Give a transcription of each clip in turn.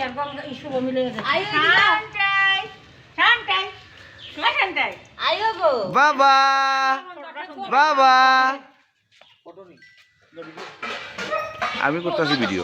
আর গঙ্গা শুভ মিলে গেছে বাবা বাবা আমি করতেছি ভিডিও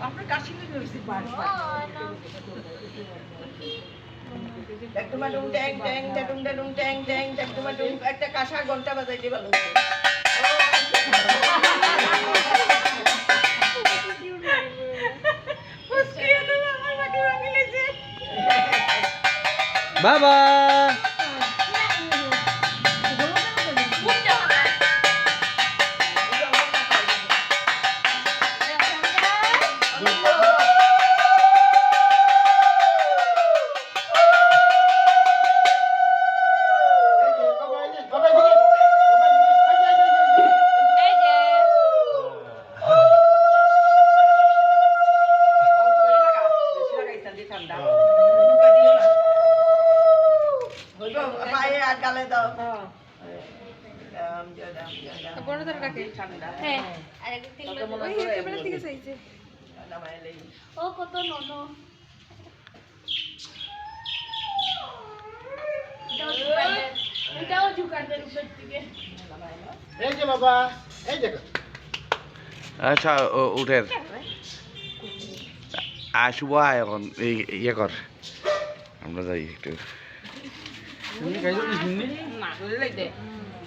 আপনার কাশি একটা কাঁসা ঘন্টা বাজাইতে ভালো বাবা আচ্ছা উঠের শুভ আয় এখন এই ইয়ে কর আমরা যাই একটু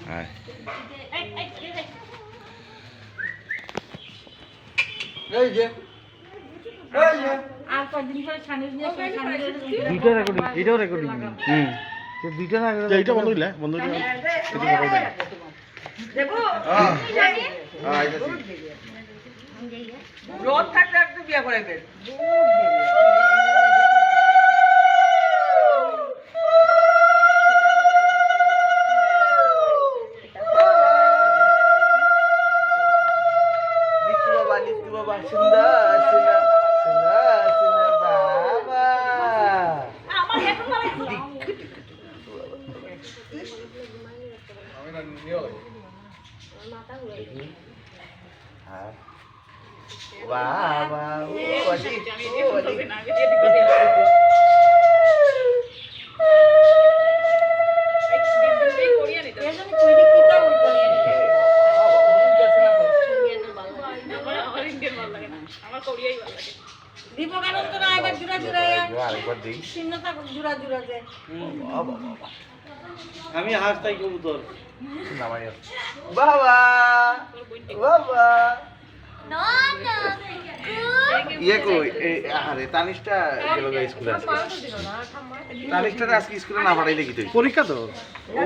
হ্যাঁ এটাও রেকর্ডিং দুইটা না এইটা বন্ধ হইলে বন্ধ হইলে রোদ থাকলে একটু বিয়া করাইবেন বাবা সুন্দর সুন্দর সুন্দর সুন্দর বাবা বাবা আমি হাস তাই কবুতর বাবা বাবা ইয়ে কই আরে তানিশটা গেল স্কুলে আজকে তানিশটা আজকে স্কুলে না পাঠাইলে কি তুই পরীক্ষা তো ও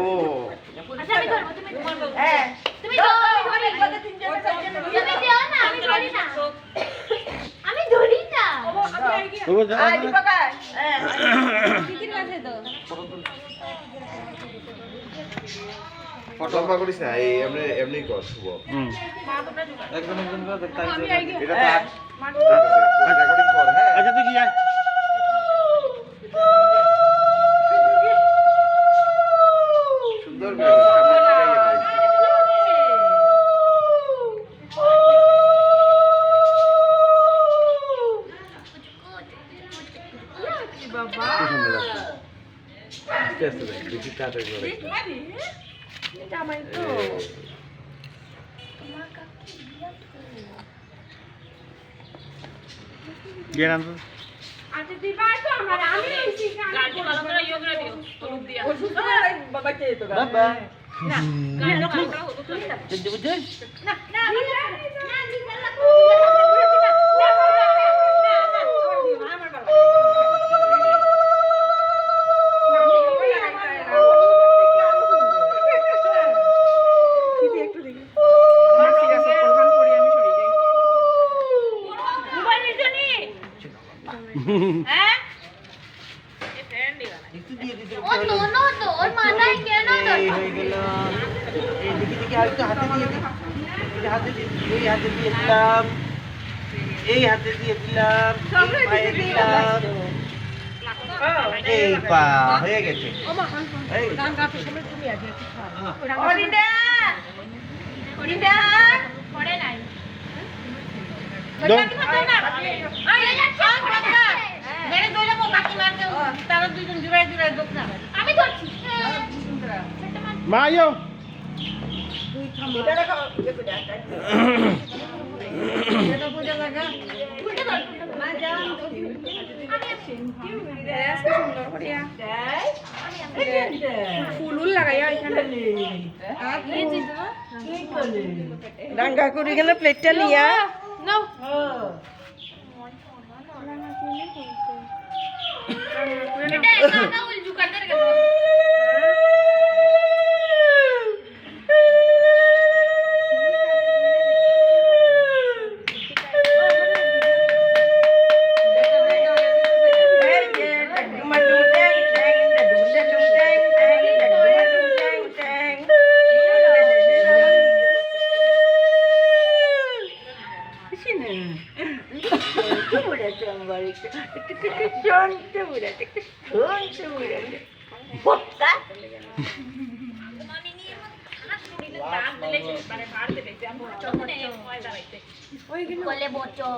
ফটো করিস না এই এমনি এমনি কর শুভ একজন একজন করে দেখতে এটা তো রেকর্ডিং কর হ্যাঁ আচ্ছা তুই কি আয় সুন্দর করে বাবা আস্তে আস্তে দেখি তাড়াতাড়ি করে এটা আমার তো গিয়ে আনতো আচ্ছা দিবা তো আমার আমি এসে গাড়ি ভালো করে ইয়ে করে দিও হলুদ দিয়া ওষুধ বাবা কে তো বাবা না গাড়ি ভালো করে হলুদ তুই না বুঝছিস না না আমার বাবা হ্যাঁ ওর মাথায় কেন এই হয়ে গেল এই দেখি হয়তো হাতে দিয়ে দিই এই হাতে দিয়ে দিলাম এই হাতে দিয়ে দিলাম পায়ে দিলাম এই পা হয়ে গেছে এই পড়ে নাই আমি ধরছি মা আইও ফুল লাগাইয়া এখানে ডাঙ্গা করে গেলে প্লেটটা নিয়া নাও এটা একা উল্জু করতে গেল বলে বচো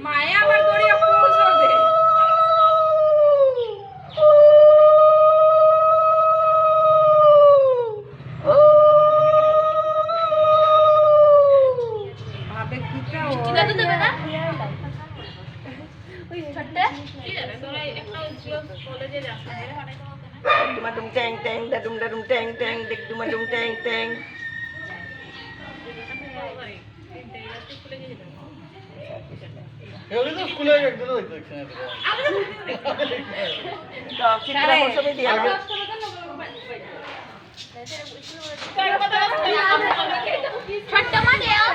মায়া আবার দড়িয়া পৌঁছ দে ভাবে কিটা ও কিটা তো দেবে না ওই ছোট্টে Dumadum teng teng, dadum teng teng, dik dumadum teng teng. এগুলো তো স্কুলে একদিনও দেখছি না Dah, kita mau sampai dia. ছোট্ট মা দেও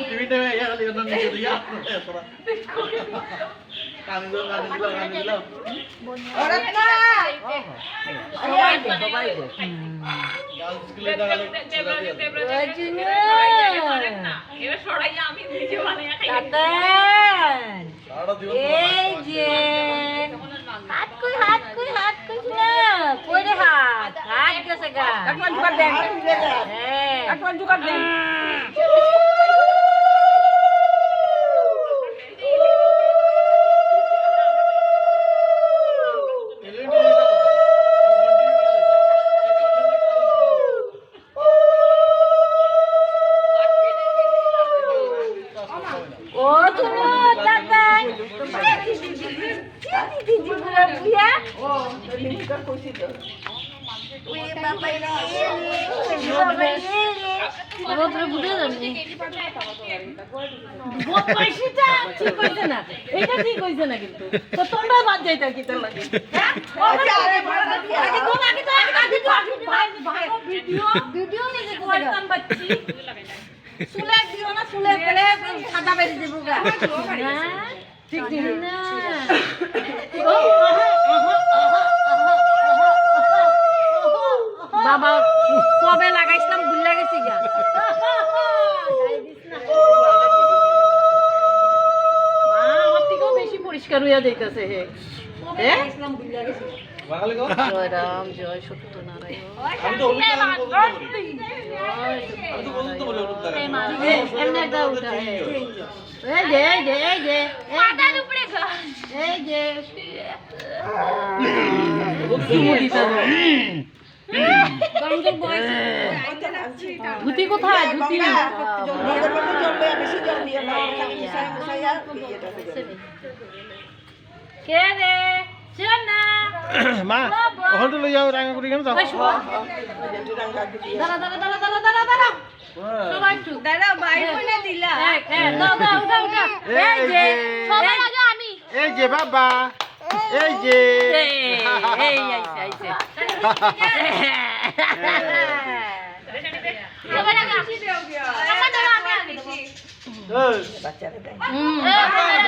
টিভিতে ইয়া খালি অন্য নিচে দিয়া তোরা কানে দিল Orang na. গার্লস স্কুলে দাঁড়ালে সারা দিন হাত কই না কইরে হাত গেছে গা Akuan juga deng. Akuan juga deng. Oh, tuh datang. Oh, ini bukan kursi tu. রোদ্রে বুঝে যাননি ঠিক হয়েছে না এটা ঠিক হয়েছে না কিন্তু তো তোমরা বাদ যাইতা কি তোর লাগে ভিডিও নিজে করতাম বাচ্চি চুলে দিও না চুলে গেলে সাদা বেরিয়ে দেবো গা ঠিক না বাবা কবে লাগাইছিলাম ভুলে গেছি গা আমার থেকেও বেশি পরিষ্কার হইয়া যাইতেছে হে বাঙালি গো জয় রাম জয় সত্যনারায়ণ আমি তো হলুদ কালার পছন্দ করি আমি তো পছন্দ করি হলুদ কালার এমনি একটা উঠা এই যে মাথার উপরে এই যে ধুতি কোথায় ধুতি কে রে সোনা মা ওখানে লই যাও রাঙা করে কেন যাও দাঁড়া সবাই একটু দাদা ভাই বোনে দিলা দাও দাও উঠা উঠা এই যে সবার আগে আমি এই যে বাবা এই যে এই আইছে আইছে সবার আগে আমি আমার দাও আমি আগে দেব ওই, বাচ্চারা দেয় বাবা,